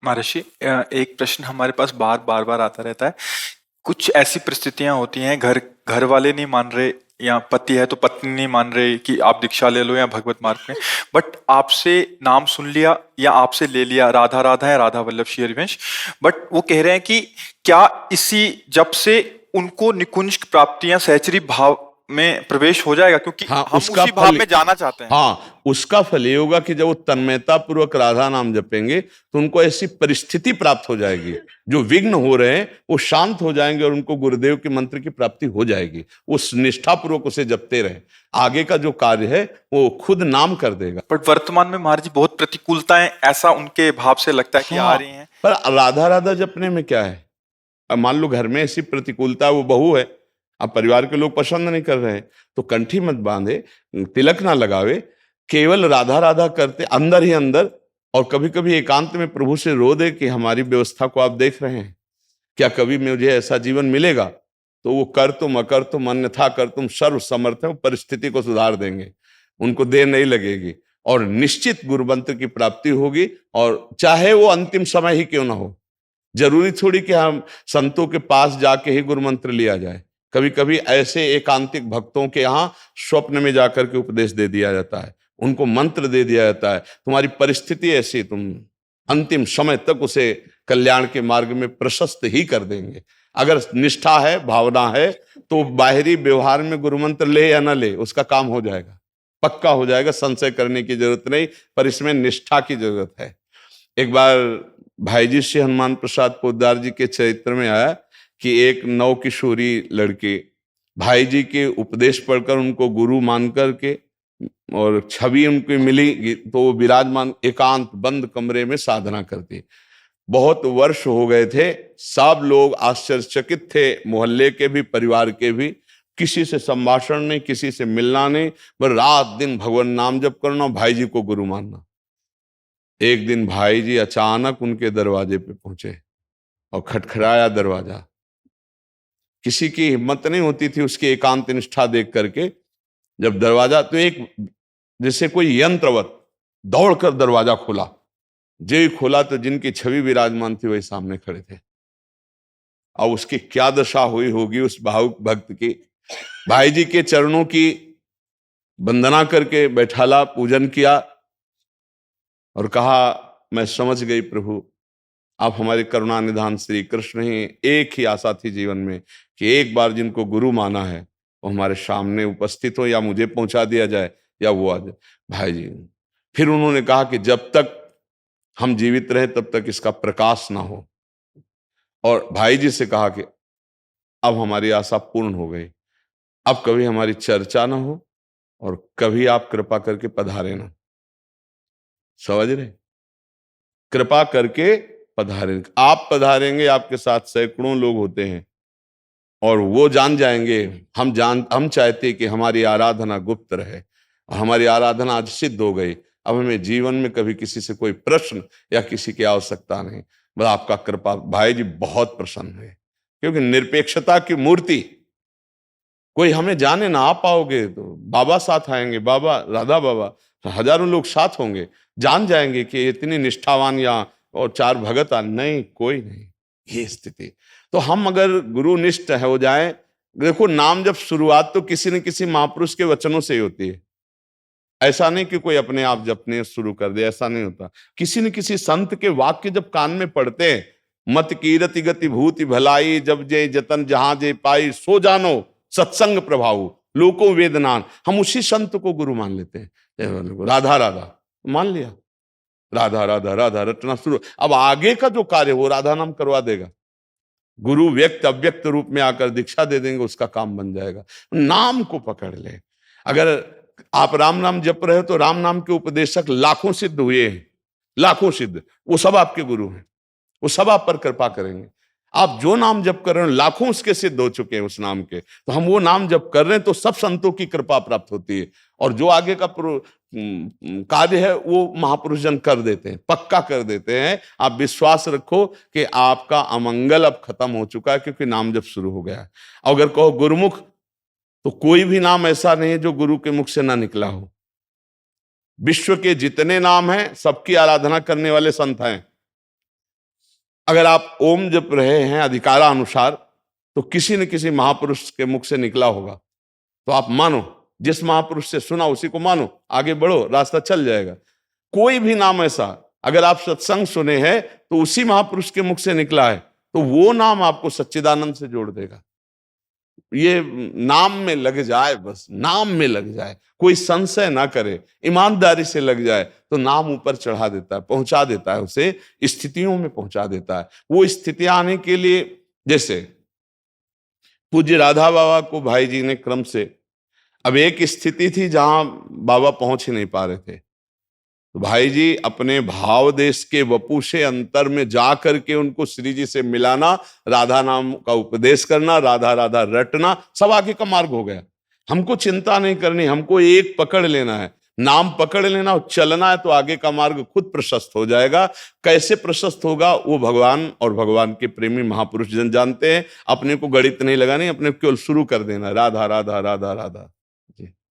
महर्षि, एक प्रश्न हमारे पास बार बार आता रहता है। कुछ ऐसी परिस्थितियां होती हैं, घर घर वाले नहीं मान रहे, या पति है तो पत्नी नहीं मान रहे कि आप दीक्षा ले लो या भगवत मार्ग में। बट आपसे नाम सुन लिया या आपसे ले लिया, राधा राधा है, राधा वल्लभ श्री हरिवंश। बट वो कह रहे हैं कि क्या इसी जब से उनको निकुंज प्राप्तियां सहचरी भाव में प्रवेश हो जाएगा, क्योंकि हाँ, हम उसका उसी भाव फल। में जाना चाहते हैं। हाँ, उसका फल ये होगा कि जब वो तन्मयता पूर्वक राधा नाम जपेंगे तो उनको ऐसी परिस्थिति प्राप्त हो जाएगी, जो विघ्न हो रहे हैं वो शांत हो जाएंगे और उनको गुरुदेव के मंत्र की प्राप्ति हो जाएगी। उस निष्ठा पूर्वक उसे जपते रहे, आगे का जो कार्य है वो खुद नाम कर देगा। बट वर्तमान में महाराज जी बहुत प्रतिकूलताएं ऐसा उनके भाव से लगता है कि आ हाँ, रही हैं। पर राधा राधा जपने में क्या है? अब मान लो घर में ऐसी प्रतिकूलता, वो बहू है, अब परिवार के लोग पसंद नहीं कर रहे हैं, तो कंठी मत बांधे, तिलक ना लगावे, केवल राधा राधा करते अंदर ही अंदर। और कभी कभी एकांत में प्रभु से रो दे कि हमारी व्यवस्था को आप देख रहे हैं, क्या कभी मुझे ऐसा जीवन मिलेगा? तो वो कर तुम अकर तुम अन्यथा कर तुम सर्व समर्थ है, वो परिस्थिति को सुधार देंगे, उनको देर नहीं लगेगी और निश्चित गुरुमंत्र की प्राप्ति होगी। और चाहे वो अंतिम समय ही क्यों ना हो, जरूरी थोड़ी कि हम संतों के पास जाके ही गुरु मंत्र लिया जाए। कभी कभी ऐसे एकांतिक भक्तों के यहाँ स्वप्न में जाकर के उपदेश दे दिया जाता है, उनको मंत्र दे दिया जाता है, तुम्हारी परिस्थिति ऐसी, तुम अंतिम समय तक उसे कल्याण के मार्ग में प्रशस्त ही कर देंगे। अगर निष्ठा है, भावना है, तो बाहरी व्यवहार में गुरु मंत्र ले या ना ले, उसका काम हो जाएगा, पक्का हो जाएगा, संशय करने की जरूरत नहीं। पर इसमें निष्ठा की जरूरत है। एक बार भाई जी श्री हनुमान प्रसाद पोद्दार जी के चरित्र में आया कि एक नव किशोरी लड़की भाई जी के उपदेश पढ़कर उनको गुरु मान करके और छवि उनको मिली, तो वो विराजमान एकांत बंद कमरे में साधना करती। बहुत वर्ष हो गए थे, सब लोग आश्चर्यचकित थे, मोहल्ले के भी, परिवार के भी। किसी से संभाषण नहीं, किसी से मिलना नहीं, बस रात दिन भगवान नाम जप करना, भाई जी को गुरु मानना। एक दिन भाई जी अचानक उनके दरवाजे पे पहुंचे और खटखटाया दरवाजा। किसी की हिम्मत नहीं होती थी उसकी एकांत निष्ठा देख करके। जब दरवाजा, तो एक जैसे कोई यंत्रवत दौड़कर दरवाजा खोला, जो ही खोला तो जिनकी छवि विराजमान थी वही सामने खड़े थे। अब उसकी क्या दशा हुई होगी उस भावुक भक्त की। भाई जी के चरणों की वंदना करके बैठाला, पूजन किया और कहा, मैं समझ गई प्रभु, आप हमारे करुणा निधान श्री कृष्ण ही। एक ही आशा थी जीवन में कि एक बार जिनको गुरु माना है वो हमारे सामने उपस्थित हो, या मुझे पहुंचा दिया जाए या वो आ जाए। भाई जी फिर उन्होंने कहा कि जब तक हम जीवित रहे तब तक इसका प्रकाश ना हो। और भाई जी से कहा कि अब हमारी आशा पूर्ण हो गई, अब कभी हमारी चर्चा ना हो और कभी आप कृपा करके पधारे ना। समझ रहे? कृपा करके पधारेंगे, आप पधारेंगे, आपके साथ सैकड़ों लोग होते हैं और वो जान जाएंगे। हम चाहते कि हमारी आराधना गुप्त रहे और हमारी आराधना आज सिद्ध हो गई। अब हमें जीवन में कभी किसी से कोई प्रश्न या किसी की आवश्यकता नहीं, बस आपका कृपा। भाई जी बहुत प्रसन्न है, क्योंकि निरपेक्षता की मूर्ति। कोई हमें जाने ना, आ पाओगे तो बाबा साथ आएंगे, बाबा राधा बाबा, तो हजारों लोग साथ होंगे, जान जाएंगे कि इतनी निष्ठावान या और चार भगत नहीं, कोई नहीं। ये स्थिति, तो हम अगर गुरुनिष्ठ हो जाएं, देखो नाम जब शुरुआत तो किसी न किसी महापुरुष के वचनों से ही होती है। ऐसा नहीं कि कोई अपने आप जपने शुरू कर दे, ऐसा नहीं होता। किसी न किसी संत के वाक्य जब कान में पड़ते हैं, मत कीरति गति भूति भलाई, जब जे जतन जहां जे पाई, सो जानो सत्संग प्रभाव, लोको वेदनान, हम उसी संत को गुरु मान लेते हैं। राधा राधा मान लिया, राधा राधा राधा रटना शुरू। अब आगे का जो कार्य वो राधा नाम करवा देगा। गुरु व्यक्त अव्यक्त रूप में आकर दीक्षा दे देंगे, उसका काम बन जाएगा। नाम को पकड़ ले। अगर आप राम नाम जप रहे हो तो राम नाम के उपदेशक लाखों सिद्ध हुए हैं, लाखों सिद्ध, वो सब आपके गुरु हैं, वो सब आप पर कृपा करेंगे। आप जो नाम जप कर रहे हो लाखों उसके सिद्ध हो चुके हैं उस नाम के, तो हम वो नाम जप कर रहे हैं तो सब संतों की कृपा प्राप्त होती है। और जो आगे का कार्य है वो महापुरुष जन कर देते हैं, पक्का कर देते हैं। आप विश्वास रखो कि आपका अमंगल अब खत्म हो चुका है, क्योंकि नाम जब शुरू हो गया है। अगर कहो गुरुमुख, तो कोई भी नाम ऐसा नहीं है जो गुरु के मुख से ना निकला हो। विश्व के जितने नाम हैं सबकी आराधना करने वाले संत हैं। अगर आप ओम जप रहे हैं अधिकारानुसार, तो किसी न किसी महापुरुष के मुख से निकला होगा, तो आप मानो, जिस महापुरुष से सुना उसी को मानो, आगे बढ़ो, रास्ता चल जाएगा। कोई भी नाम ऐसा, अगर आप सत्संग सुने हैं तो उसी महापुरुष के मुख से निकला है, तो वो नाम आपको सच्चिदानंद से जोड़ देगा। ये नाम में लग जाए, बस नाम में लग जाए, कोई संशय ना करे, ईमानदारी से लग जाए, तो नाम ऊपर चढ़ा देता है, पहुंचा देता है, उसे स्थितियों में पहुंचा देता है। वो स्थितियां आने के लिए, जैसे पूज्य राधा बाबा को भाई जी ने क्रम से, अब एक स्थिति थी जहां बाबा पहुंच ही नहीं पा रहे थे, तो भाई जी अपने भाव देश के वपु से अंतर में जा करके उनको श्री जी से मिलाना, राधा नाम का उपदेश करना, राधा राधा रटना, सब आगे का मार्ग हो गया। हमको चिंता नहीं करनी, हमको एक पकड़ लेना है, नाम पकड़ लेना और चलना है, तो आगे का मार्ग खुद प्रशस्त हो जाएगा। कैसे प्रशस्त होगा वो भगवान और भगवान के प्रेमी महापुरुष जन जानते हैं। अपने को गणित नहीं लगानी, अपने को केवल शुरू कर देना, राधा राधा राधा राधा। जी।